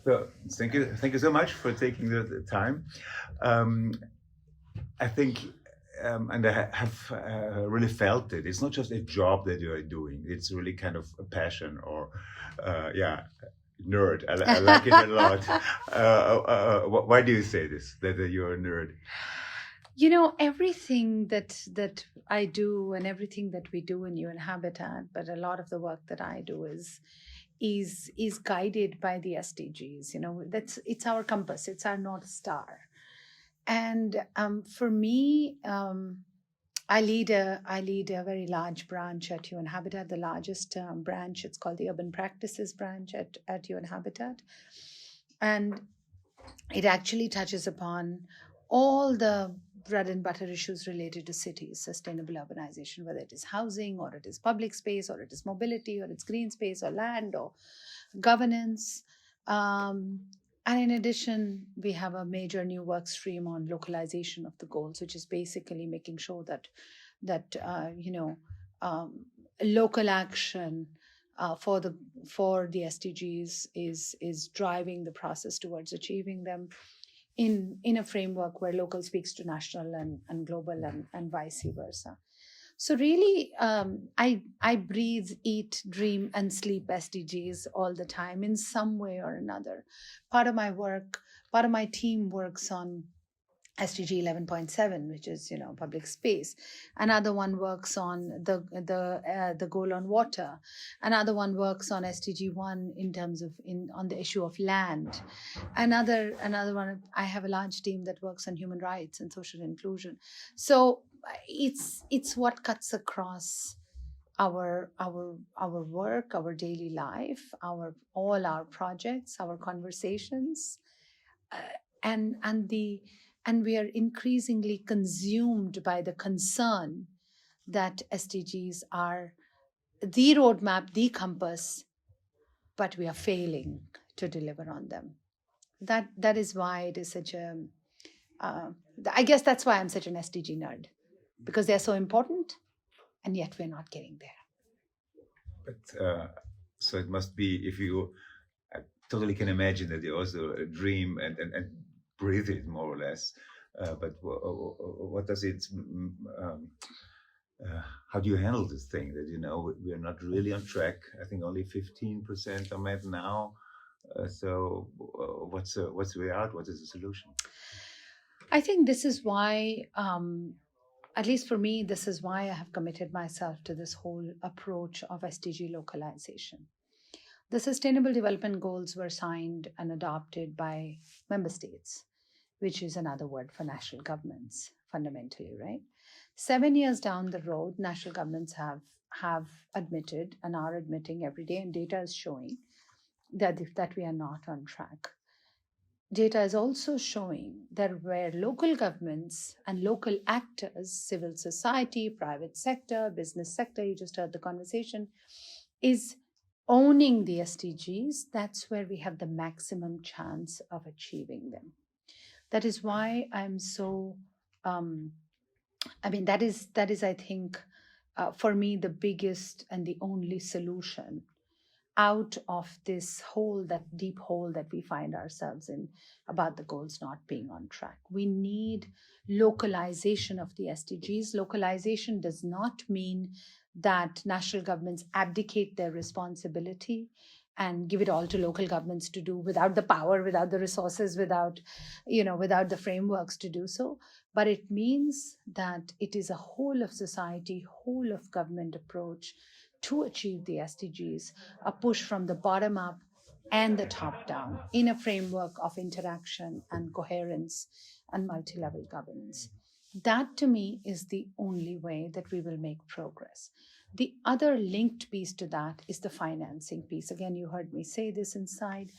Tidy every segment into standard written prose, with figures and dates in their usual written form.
So thank you so much for taking the time. Um, I think, and I have really felt it. It's not just a job that you are doing. It's really kind of a passion, or yeah, nerd. I like it a lot. Why do you say this? That you're a nerd? Everything that I do and everything that we do in UN Habitat, but a lot of the work that I do is guided by the SDGs. It's our compass, it's our North Star. And for me, I lead a very large branch at UN Habitat, the largest branch. It's called the Urban Practices branch at UN Habitat, and it actually touches upon all the bread and butter issues related to cities, sustainable urbanization, whether it is housing or it is public space or it is mobility or it's green space or land or governance. Um, and in addition, we have a major new work stream on localization of the goals, which is basically making sure that um, local action for the SDGs is driving the process towards achieving them in a framework where local speaks to national and global and vice versa. So really, I breathe, eat, dream, and sleep SDGs all the time in some way or another. Part of my team works on SDG 11.7, which is public space. Another one works on the goal on water. Another one works on SDG 1 in terms of on the issue of land. Another one, I have a large team that works on human rights and social inclusion. So it's what cuts across our work, our daily life, all our projects, our conversations, and we are increasingly consumed by the concern that SDGs are the roadmap, the compass, but we are failing to deliver on them. That is why it is such a. Uh, I guess that's why I'm such an SDG nerd, because they're so important, and yet we're not getting there. But so it must be, if you, I totally can imagine that you also dream and breathe it more or less. But what does it? How do you handle this thing that we are not really on track? I think only 15% are met now. So what's the way out? What is the solution? I think this is why, at least for me, this is why I have committed myself to this whole approach of SDG localization. The Sustainable Development Goals were signed and adopted by member states, which is another word for national governments, fundamentally, right? 7 years down the road, national governments have admitted and are admitting every day, and data is showing that we are not on track. Data is also showing that where local governments and local actors, civil society, private sector, business sector, you just heard the conversation, is owning the SDGs, that's where we have the maximum chance of achieving them. That is why I'm so, that is, I think, for me, the biggest and the only solution out of this hole, that deep hole that we find ourselves in about the goals not being on track. We need localization of the SDGs. Localization does not mean that national governments abdicate their responsibility and give it all to local governments to do without the power, without the resources, without the frameworks to do so. But it means that it is a whole of society, whole of government approach to achieve the SDGs, a push from the bottom up and the top down in a framework of interaction and coherence and multi-level governance. That to me is the only way that we will make progress. The other linked piece to that is the financing piece. Again, you heard me say this inside.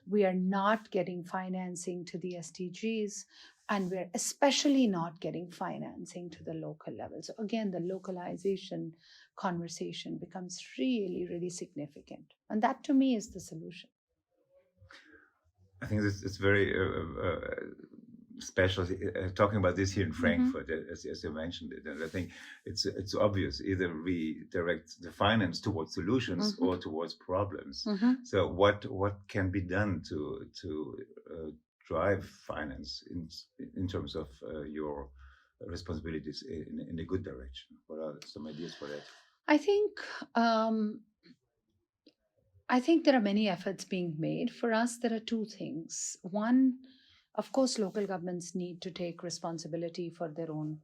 We are not getting financing to the SDGs, and we're especially not getting financing to the local level. So again, the localization conversation becomes really, really significant. And that to me is the solution. I think it's very special talking about this here in Frankfurt, as you mentioned it, and I think it's obvious. Either we direct the finance towards solutions or towards problems. So what can be done to drive finance in terms of your responsibilities in a good direction? What are some ideas for that? I think there are many efforts being made. For us, there are two things. One, of course, local governments need to take responsibility for their own,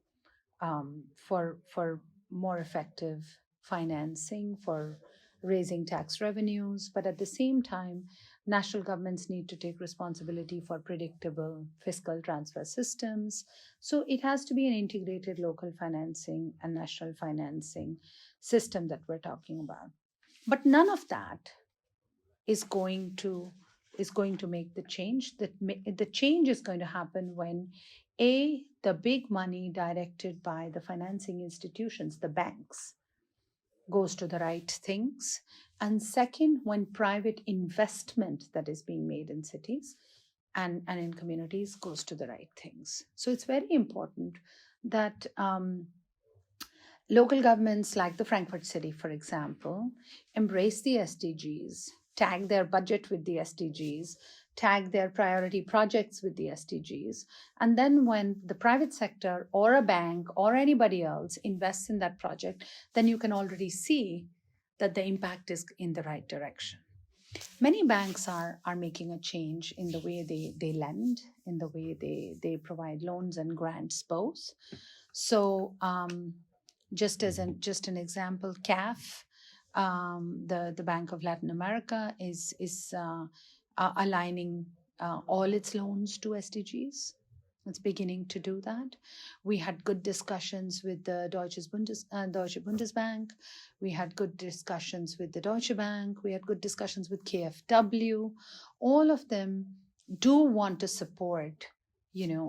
for more effective financing, for raising tax revenues. But at the same time, national governments need to take responsibility for predictable fiscal transfer systems. So it has to be an integrated local financing and national financing system that we're talking about. But none of that is going to make the change. The change is going to happen when the big money directed by the financing institutions, the banks, goes to the right things, and second, when private investment that is being made in cities and in communities goes to the right things. So it's very important that local governments like the Frankfurt City, for example, embrace the SDGs, tag their budget with the SDGs, tag their priority projects with the SDGs. And then when the private sector or a bank or anybody else invests in that project, then you can already see that the impact is in the right direction. Many banks are making a change in the way they lend, in the way they provide loans and grants both. So just an example, CAF, the Bank of Latin America, is aligning all its loans to SDGs. It's beginning to do that. We had good discussions with the Deutsche Bundesbank. We had good discussions with the Deutsche Bank. We had good discussions with KfW. All of them do want to support, the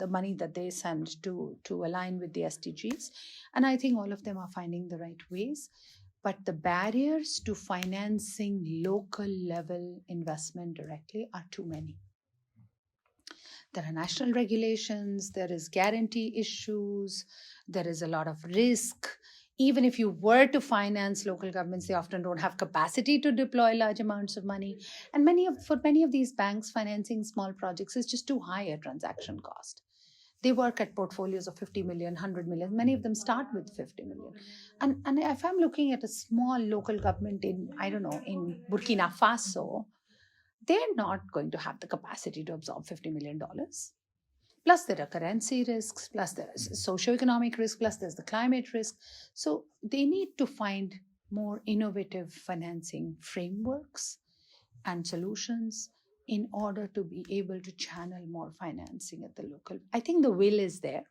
money that they send to align with the SDGs. And I think all of them are finding the right ways. But the barriers to financing local level investment directly are too many. There are national regulations, there is guarantee issues, there is a lot of risk. Even if you were to finance local governments, they often don't have capacity to deploy large amounts of money. And for many of these banks, financing small projects is just too high a transaction cost. They work at portfolios of 50 million, 100 million. Many of them start with 50 million. And if I'm looking at a small local government in Burkina Faso, they're not going to have the capacity to absorb $50 million. Plus there are currency risks, plus there is socioeconomic risk, plus there's the climate risk. So they need to find more innovative financing frameworks and solutions in order to be able to channel more financing at the local. I think the will is there.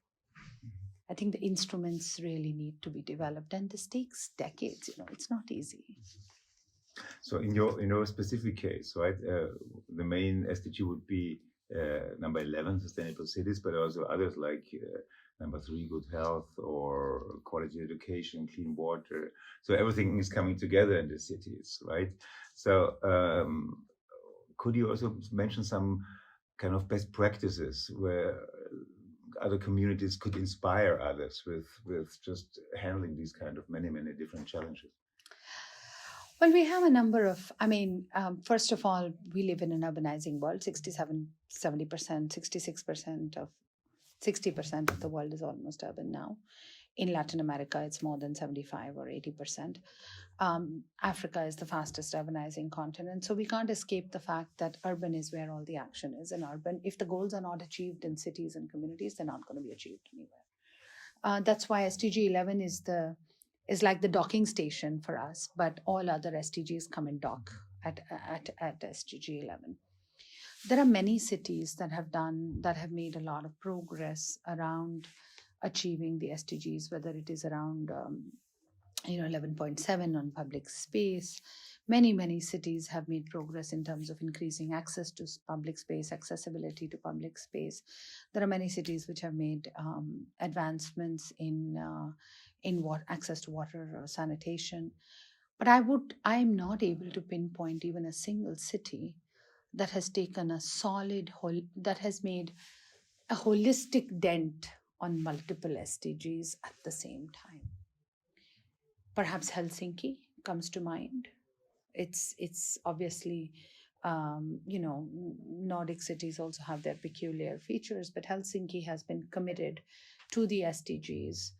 I think the instruments really need to be developed, and this takes decades. It's not easy. So in your specific case, right, the main SDG would be number 11, sustainable cities, but also others like number 3, good health, or quality education, clean water. So everything is coming together in the cities, right? So could you also mention some kind of best practices where other communities could inspire others with just handling these kind of many different challenges? Well, we have a number of, first of all, we live in an urbanizing world. 67, 70%, 60% of the world is almost urban now. In Latin America, it's more than 75 or 80%. Africa is the fastest urbanizing continent. So we can't escape the fact that urban is where all the action is. And urban, if the goals are not achieved in cities and communities, they're not going to be achieved anywhere. That's why SDG 11 is like the docking station for us, but all other SDGs come and dock at SDG 11. There are many cities that have made a lot of progress around achieving the SDGs, whether it is around 11.7 on public space. Many cities have made progress in terms of increasing access to public space, accessibility to public space. There are many cities which have made advancements in access to water or sanitation. But I'm not able to pinpoint even a single city that has taken a that has made a holistic dent on multiple SDGs at the same time. Perhaps Helsinki comes to mind. It's obviously, Nordic cities also have their peculiar features, but Helsinki has been committed to the SDGs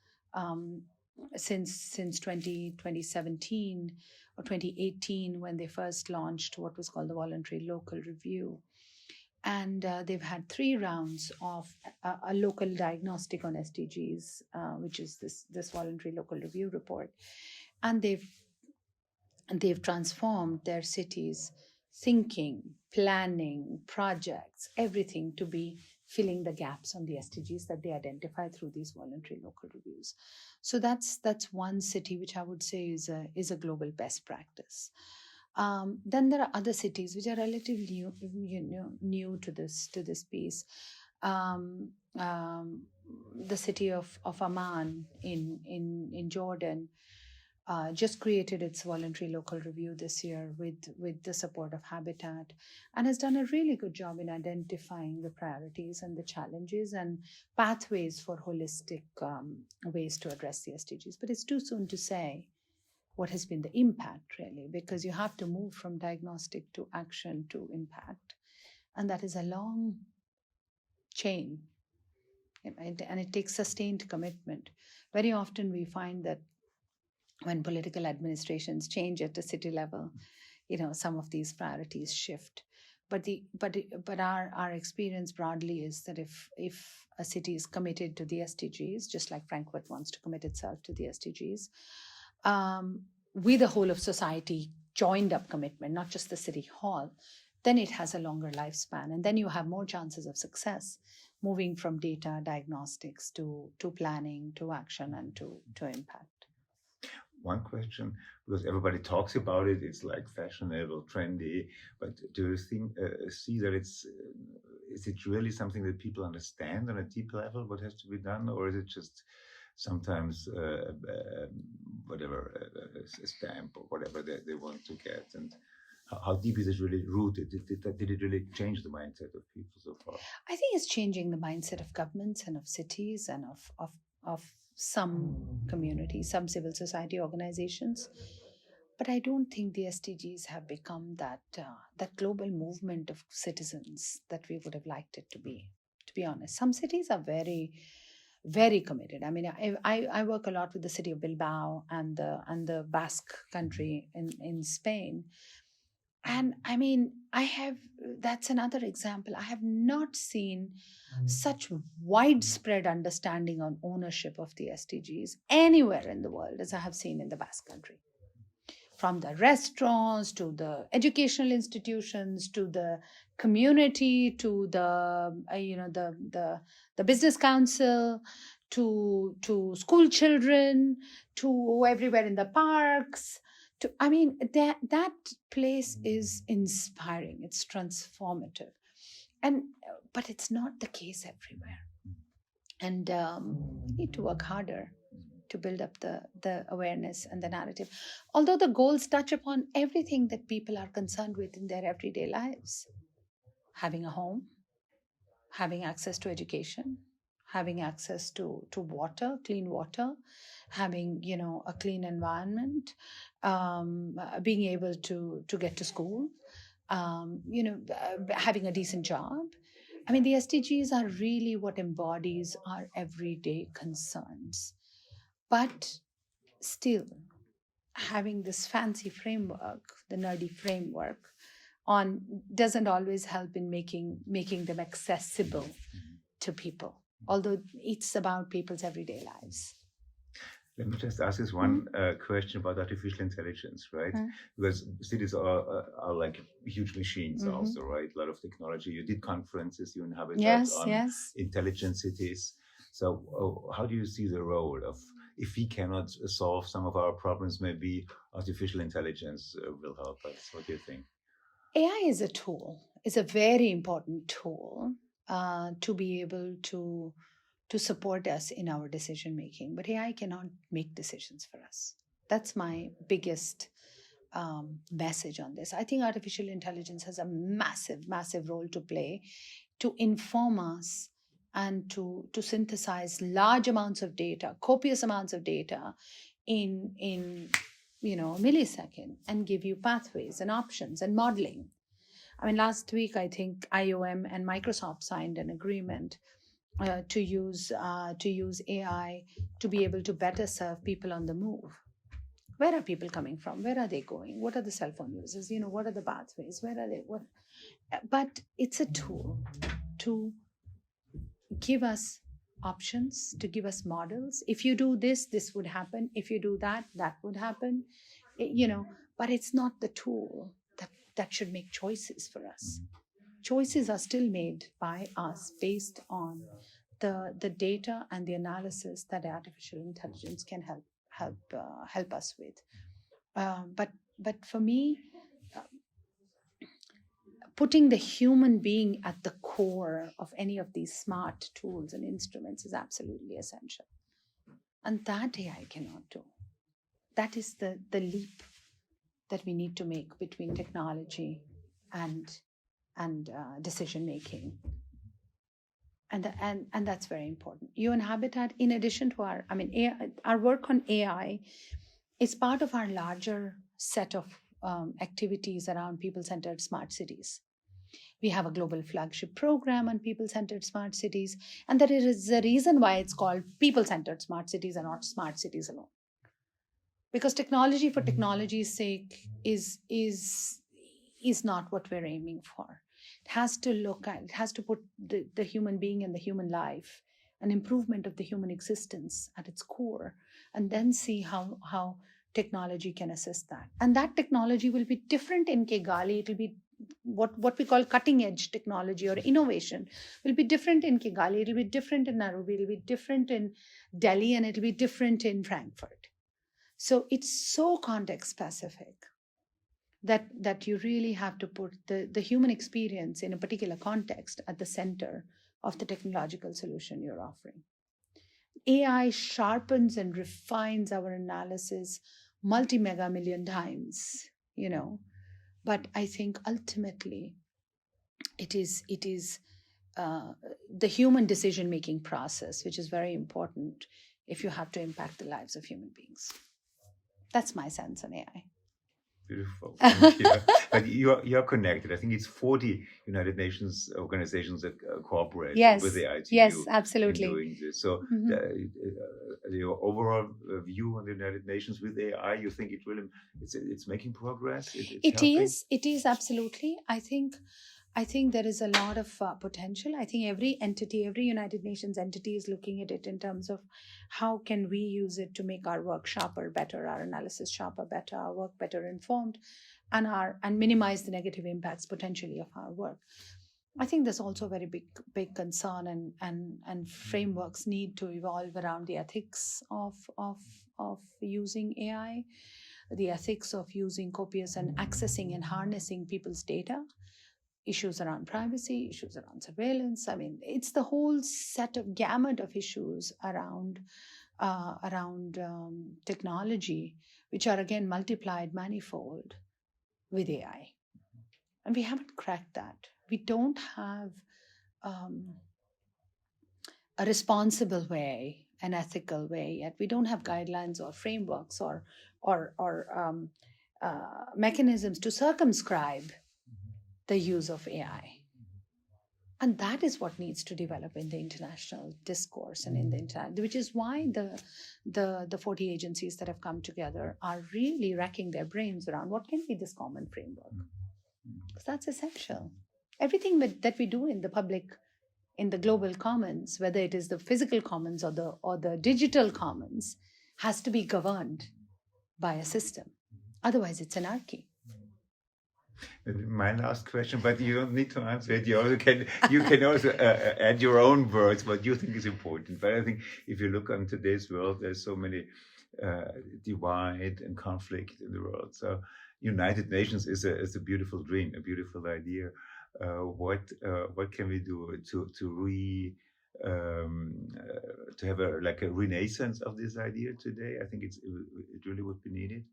since 2017 or 2018, when they first launched what was called the Voluntary Local Review. And they've had 3 rounds of a local diagnostic on SDGs, which is this Voluntary Local Review report. And they've transformed their cities' thinking, planning, projects, everything to be filling the gaps on the SDGs that they identify through these voluntary local reviews. So that's one city which I would say is a global best practice. Then there are other cities which are relatively new to this piece. The city of Amman in Jordan just created its voluntary local review this year with the support of Habitat, and has done a really good job in identifying the priorities and the challenges and pathways for holistic ways to address the SDGs. But it's too soon to say what has been the impact, really, because you have to move from diagnostic to action to impact. And that is a long chain. And it takes sustained commitment. Very often we find that when political administrations change at the city level, some of these priorities shift. But our experience broadly is that if a city is committed to the SDGs, just like Frankfurt wants to commit itself to the SDGs, with the whole of society joined up commitment, not just the city hall, then it has a longer lifespan, and then you have more chances of success, moving from data diagnostics to planning, to action, and to impact. One question, because everybody talks about it, it's like fashionable, trendy, but do you see that is it really something that people understand on a deep level, what has to be done, or is it just sometimes a stamp or whatever they want to get? And how deep is it really rooted? Did it really change the mindset of people so far? I think it's changing the mindset of governments and of cities and of some communities, some civil society organizations. But I don't think the SDGs have become that global movement of citizens that we would have liked it to be honest. Some cities are very, very committed. I mean, I work a lot with the city of Bilbao and the Basque country in Spain. And I mean, that's another example. I have not seen such widespread understanding on ownership of the SDGs anywhere in the world as I have seen in the Basque country. From the restaurants to the educational institutions to the community to the business council to school children to everywhere in the parks. That place is inspiring. It's transformative, but it's not the case everywhere. And we need to work harder to build up the awareness and the narrative. Although the goals touch upon everything that people are concerned with in their everyday lives: having a home, having access to education, having access to water, clean water, having a clean environment, being able to get to school, having a decent job. I mean, the SDGs are really what embodies our everyday concerns. But still, having this fancy framework, the nerdy framework, doesn't always help in making them accessible to people, although it's about people's everyday lives. Let me just ask this one question about artificial intelligence, right? Because cities are like huge machines also, right? A lot of technology. You did conferences, you inhabit on intelligent cities. So how do you see the role of, if we cannot solve some of our problems, maybe artificial intelligence will help us? What do you think? AI is a tool. It's a very important tool to be able to support us in our decision making. But AI cannot make decisions for us. That's my biggest message on this. I think artificial intelligence has a massive, massive role to play to inform us and to synthesize large amounts of data, copious amounts of data in a millisecond, and give you pathways and options and modeling. I mean, last week I think IOM and Microsoft signed an agreement to use AI to be able to better serve people on the move. Where are people coming from? Where are they going? What are the cell phone users? What are the pathways? Where are they? What? But it's a tool to give us options, to give us models. If you do this, this would happen. If you do that, that would happen. But it's not the tool that should make choices for us. Choices are still made by us based on the data and the analysis that artificial intelligence can help us with. But for me, putting the human being at the core of any of these smart tools and instruments is absolutely essential. And that AI cannot do. That is the leap that we need to make between technology and decision making. And that's very important. UN Habitat, in addition to our work on AI, is part of our larger set of activities around people-centered smart cities. We have a global flagship program on people-centered smart cities, and there is a reason why it's called people-centered smart cities and not smart cities alone. Because technology for technology's sake is not what we're aiming for. It has to put the human being and the human life, an improvement of the human existence at its core, and then see how technology can assist that. And that technology will be different in Kigali. It will be what we call cutting edge technology or innovation will be different in Kigali. It will be different in Nairobi. It will be different in Delhi, and it will be different in Frankfurt. So it's so context specific that you really have to put the human experience in a particular context at the center of the technological solution you're offering. AI sharpens and refines our analysis multi-mega million times, but I think ultimately it is the human decision-making process, which is very important if you have to impact the lives of human beings. That's my sense on AI. Beautiful. Thank you. But you're connected. I think it's 40 United Nations organizations that cooperate with the ITU. Yes, absolutely. In doing this. So your overall view on the United Nations with AI, you think it's making progress? It is absolutely. I think there is a lot of potential. I think every United Nations entity is looking at it in terms of how can we use it to make our work sharper, better, our analysis sharper, better, our work better informed, and minimize the negative impacts potentially of our work. I think there's also a very big concern and frameworks need to evolve around the ethics of using AI, the ethics of using copious and accessing and harnessing people's data, issues around privacy, issues around surveillance. I mean, it's the whole set of gamut of issues around technology, which are again multiplied manifold with AI. And we haven't cracked that. We don't have a responsible way, an ethical way yet. We don't have guidelines or frameworks or mechanisms to circumscribe the use of AI. And that is what needs to develop in the international discourse and in the which is why the 40 agencies that have come together are really racking their brains around what can be this common framework. Because that's essential. Everything that we do in the public, in the global commons, whether it is the physical commons or the digital commons, has to be governed by a system. Otherwise, it's anarchy. My last question, but you don't need to answer it. You can also add your own words, what you think is important. But I think if you look on today's world, there's so many divide and conflict in the world. So United Nations is a beautiful dream, a beautiful idea. What can we do to have a renaissance of this idea today? I think it really would be needed.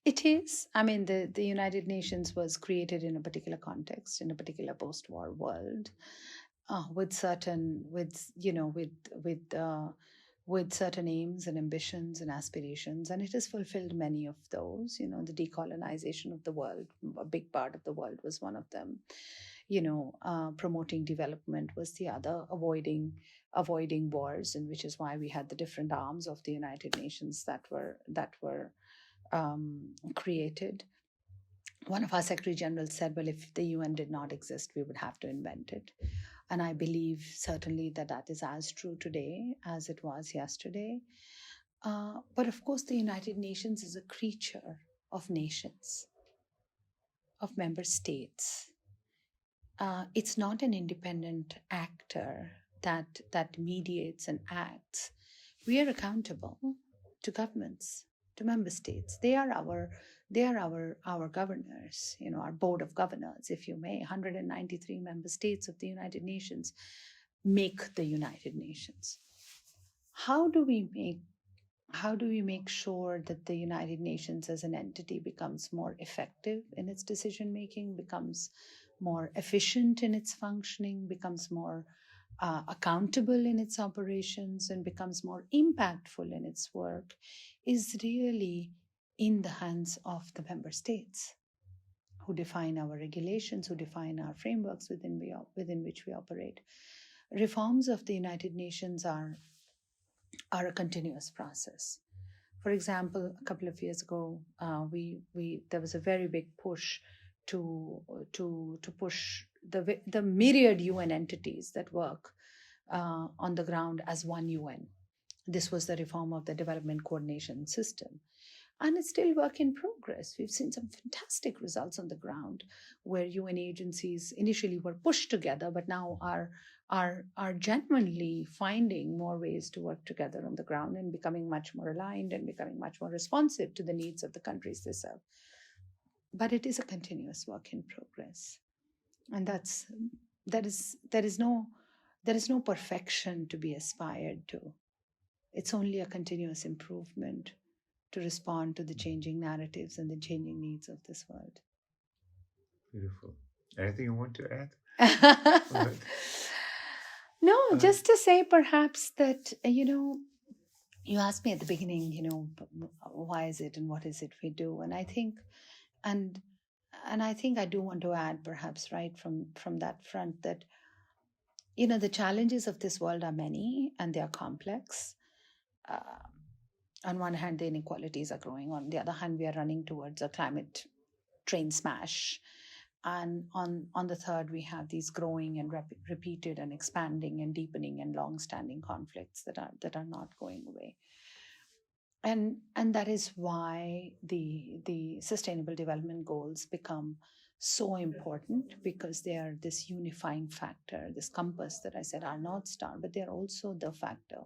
It is. I mean, the United Nations was created in a particular context, in a particular post-war world, with certain, with certain aims and ambitions and aspirations, and it has fulfilled many of those. The decolonization of the world, a big part of the world was one of them. Promoting development was the other. Avoiding wars, and which is why we had the different arms of the United Nations that were created. One of our Secretary Generals said, well, if the UN did not exist, we would have to invent it. And I believe certainly that is as true today as it was yesterday. But of course, the United Nations is a creature of nations, of member states. It's not an independent actor that mediates and acts. We are accountable to governments, to member states. They are our governors, our board of governors, if you may. 193 member states of the United Nations make the United Nations. How do we make sure that the United Nations as an entity becomes more effective in its decision making, becomes more efficient in its functioning, becomes more accountable in its operations, and becomes more impactful in its work, is really in the hands of the member states, who define our regulations, who define our frameworks within which we operate. Reforms of the United Nations are a continuous process. For example, a couple of years ago, there was a very big push to push the myriad UN entities that work on the ground as one UN. This was the reform of the development coordination system. And it's still work in progress. We've seen some fantastic results on the ground where UN agencies initially were pushed together, but now are genuinely finding more ways to work together on the ground and becoming much more aligned and becoming much more responsive to the needs of the countries they serve. But it is a continuous work in progress. And there is no perfection to be aspired to. It's only a continuous improvement to respond to the changing narratives and the changing needs of this world. Beautiful. Anything you want to add? No, just to say perhaps that, you asked me at the beginning, why is it and what is it we do? And I think, and I think I do want to add perhaps right from that front that, the challenges of this world are many and they are complex. On one hand, the inequalities are growing. On the other hand, we are running towards a climate train smash. And on the third, we have these growing and repeated and expanding and deepening and long-standing conflicts that are not going away. And that is why the Sustainable Development Goals become so important, because they are this unifying factor, this compass that I said, our North Star, but they're also the factor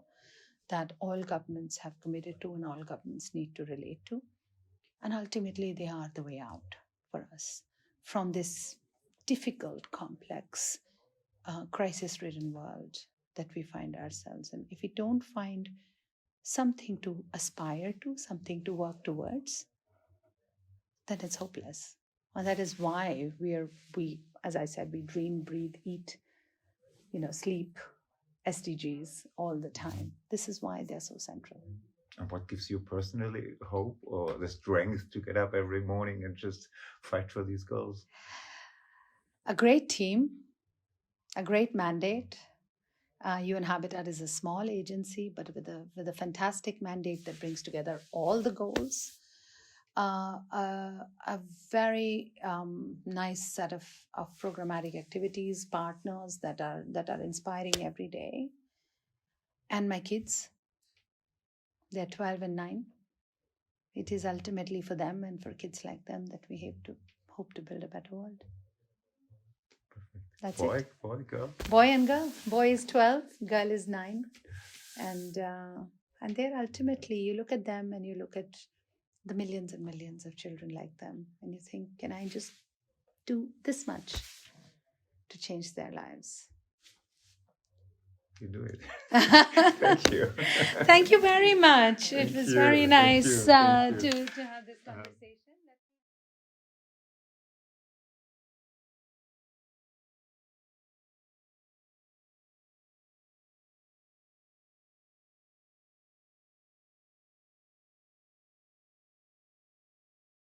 that all governments have committed to and all governments need to relate to. And ultimately, they are the way out for us from this difficult, complex, crisis-ridden world that we find ourselves in. If we don't find something to aspire to, something to work towards, then it's hopeless. And that is why we, as I said, we dream, breathe, eat, sleep, SDGs all the time. This is why they're so central. And what gives you personally hope or the strength to get up every morning and just fight for these goals? A great team, a great mandate. UN Habitat is a small agency, but with a fantastic mandate that brings together all the goals. A very nice set of programmatic activities, partners that are inspiring every day. And my kids, they're 12 and 9. It is ultimately for them and for kids like them that we hope to build a better world. Perfect. That's it. Boy, girl. Boy and girl. Boy is 12, girl is 9. And they're ultimately, you look at them and you look at the millions and millions of children like them, and you think, can I just do this much to change their lives? you do it. Thank you. Thank you very much. It Thank was you. very Thank nice you. Thank you. to have this conversation.